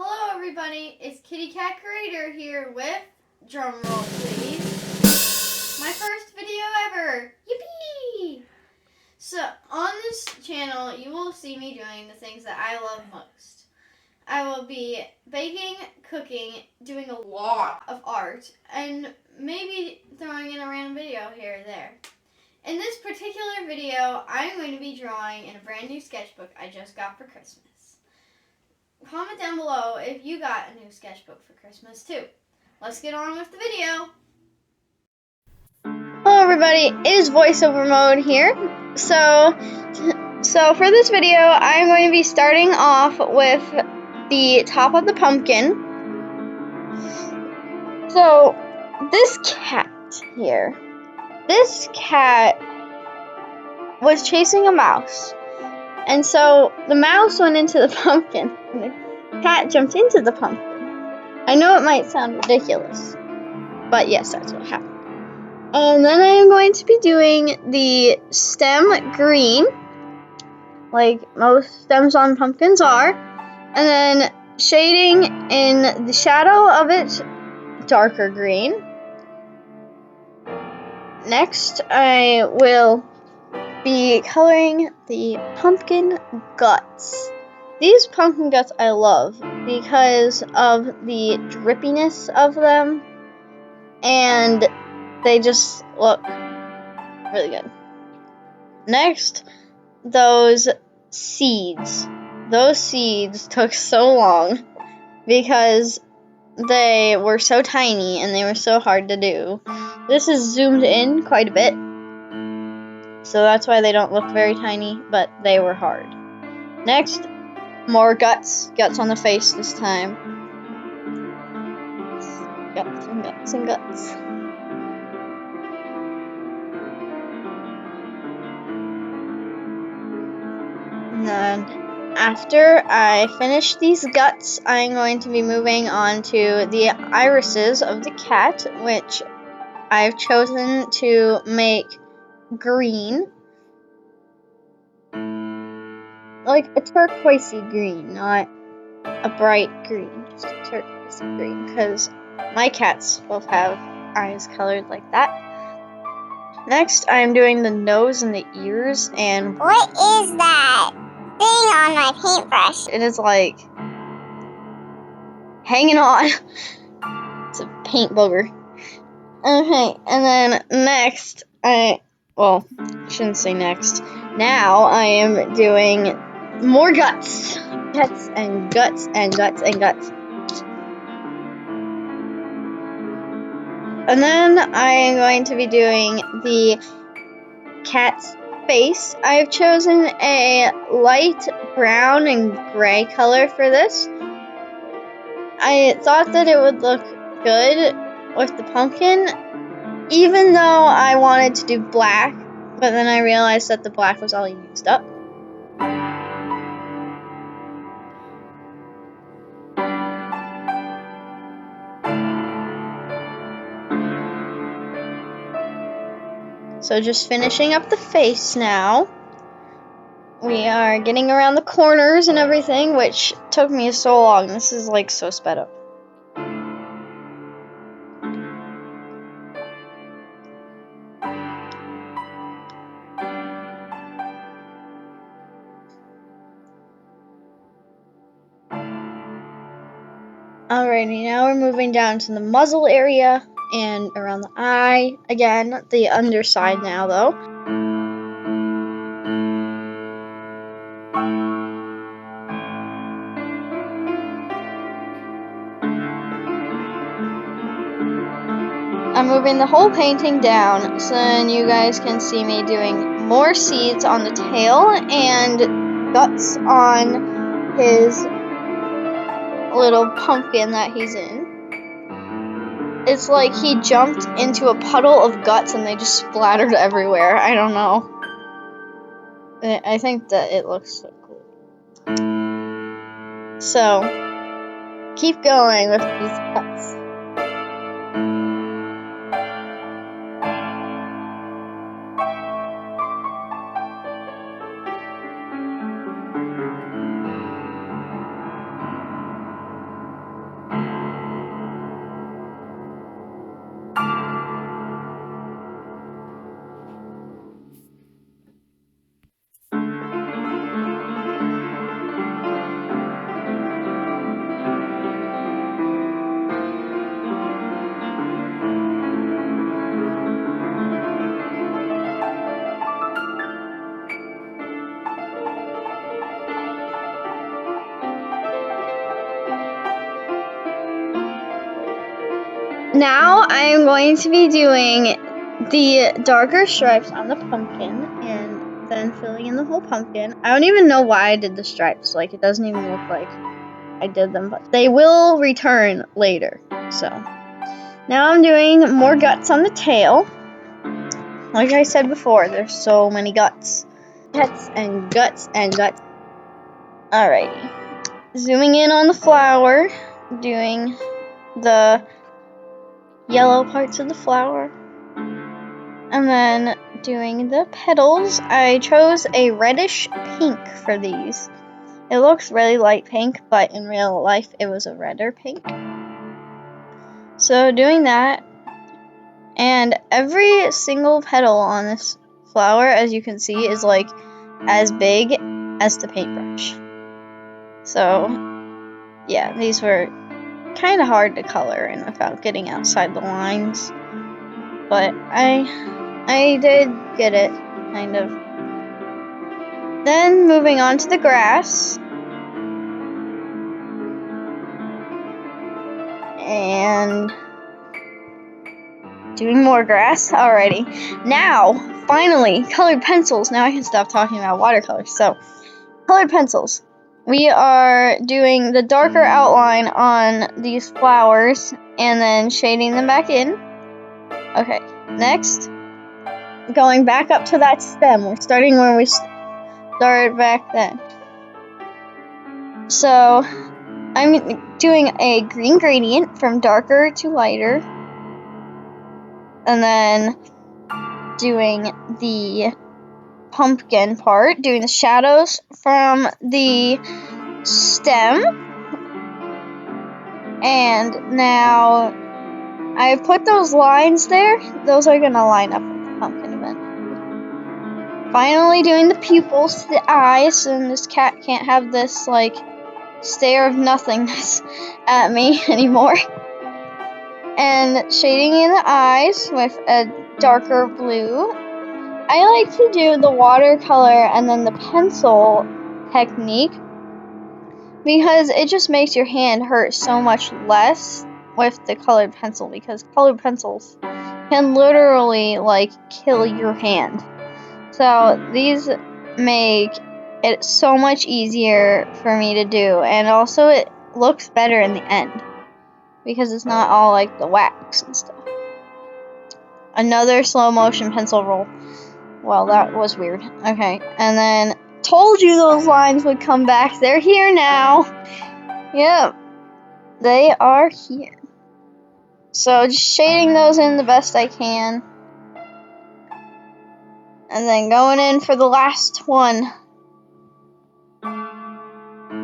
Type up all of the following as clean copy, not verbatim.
Hello everybody, it's Kitty Cat Creator here with, drumroll please, my first video ever! Yippee! So, on this channel, you will see me doing the things that I love most. I will be baking, cooking, doing a lot of art, and maybe throwing in a random video here or there. In this particular video, I'm going to be drawing in a brand new sketchbook I just got for Christmas. Comment down below if you got a new sketchbook for Christmas too. Let's get on with the video. Hello everybody, it is voiceover mode here. So for this video, I'm going to be starting off with the top of the pumpkin. So this cat here, this cat was chasing a mouse. And so the mouse went into the pumpkin, and the cat jumped into the pumpkin. I know it might sound ridiculous, but yes, that's what happened. And then I am going to be doing the stem green, like most stems on pumpkins are, and then shading in the shadow of it darker green. Next, I will be coloring the pumpkin guts. These pumpkin guts I love because of the drippiness of them, and they just look really good. Next, those seeds. Those seeds took so long because they were so tiny and they were so hard to do. This is zoomed in quite a bit, so that's why they don't look very tiny, but they were hard. Next, more guts. Guts on the face this time. Guts and guts and guts. And then after I finish these guts, I'm going to be moving on to the irises of the cat, which I've chosen to make green. Like a turquoisey green, not a bright green, just a turquoisey green, because my cats both have eyes colored like that. Next, I'm doing the nose and the ears, and what is that thing on my paintbrush? it is like hanging on. It's a paint booger. Okay, and then next, I shouldn't say next. Now I am doing more guts. Guts and guts and guts and guts. And then I am going to be doing the cat's face. I have chosen a light brown and gray color for this. I thought that it would look good with the pumpkin, even though I wanted to do black, but then I realized that the black was all used up. So just finishing up the face now. We are getting around the corners and everything, which took me so long. This is like so sped up. Alrighty, now we're moving down to the muzzle area and around the eye. Again, the underside now though. I'm moving the whole painting down so then you guys can see me doing more seeds on the tail and guts on his little pumpkin that he's in. It's like he jumped into a puddle of guts and they just splattered everywhere. I don't know. I think that it looks so cool. So, keep going with these guts. now I'm going to be doing the darker stripes on the pumpkin and then filling in the whole pumpkin. I don't even know why I did the stripes. Like, it doesn't even look like I did them, but they will return later. So now I'm doing more guts on the tail. Like I said before, there's so many guts. Guts and guts and guts. Alrighty. Zooming in on the flower, doing the yellow parts of the flower. And then doing the petals. I chose a reddish pink for these. It looks really light pink, but in real life it was a redder pink. So doing that, and every single petal on this flower, as you can see, is like as big as the paintbrush. So yeah, these were kind of hard to color in without getting outside the lines, but I did get it, kind of. Then moving on to the grass. And doing more grass. Alrighty. Now, finally, colored pencils. Now I can stop talking about watercolors. So, colored pencils. We are doing the darker outline on these flowers and then shading them back in. Okay, next. Going back up to that stem. We're starting where we started back then. So, I'm doing a green gradient from darker to lighter. And then doing the pumpkin part, doing the shadows from the stem. And now I've put those lines there. Those are going to line up with the pumpkin event. Finally doing the pupils, the eyes, and this cat can't have this, like, stare of nothingness at me anymore. And shading in the eyes with a darker blue. I like to do the watercolor and then the pencil technique because it just makes your hand hurt so much less with the colored pencil, because colored pencils can literally, like, kill your hand. So these make it so much easier for me to do, and also it looks better in the end because it's not all like the wax and stuff. Another slow motion pencil roll. Well, that was weird. Okay, and then told you those lines would come back. They're here now. Yep, they are here. So just shading those in the best I can. And then going in for the last one.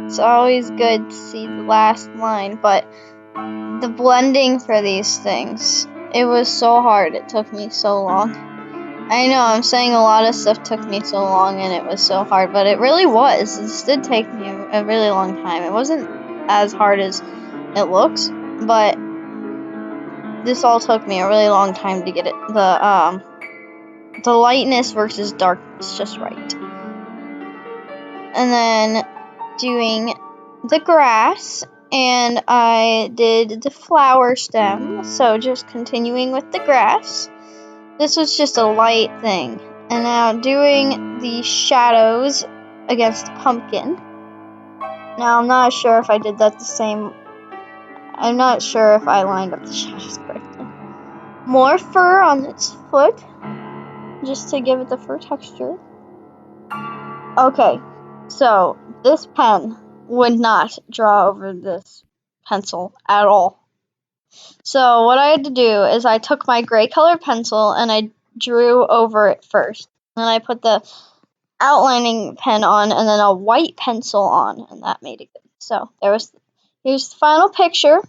It's always good to see the last line, but the blending for these things, it was so hard. It took me so long. I know, I'm saying a lot of stuff took me so long and it was so hard, but it really was. This did take me a really long time. It wasn't as hard as it looks, but this all took me a really long time to get it, the lightness versus darkness just right. And then doing the grass, and I did the flower stem, so just continuing with the grass. This was just a light thing. And now doing the shadows against the pumpkin. Now I'm not sure if I did that the same. I'm not sure if I lined up the shadows correctly. More fur on its foot, just to give it the fur texture. Okay, so this pen would not draw over this pencil at all. So what I had to do is I took my gray colored pencil and I drew over it first. And I put the outlining pen on and then a white pencil on, and that made it good. So here's the final picture.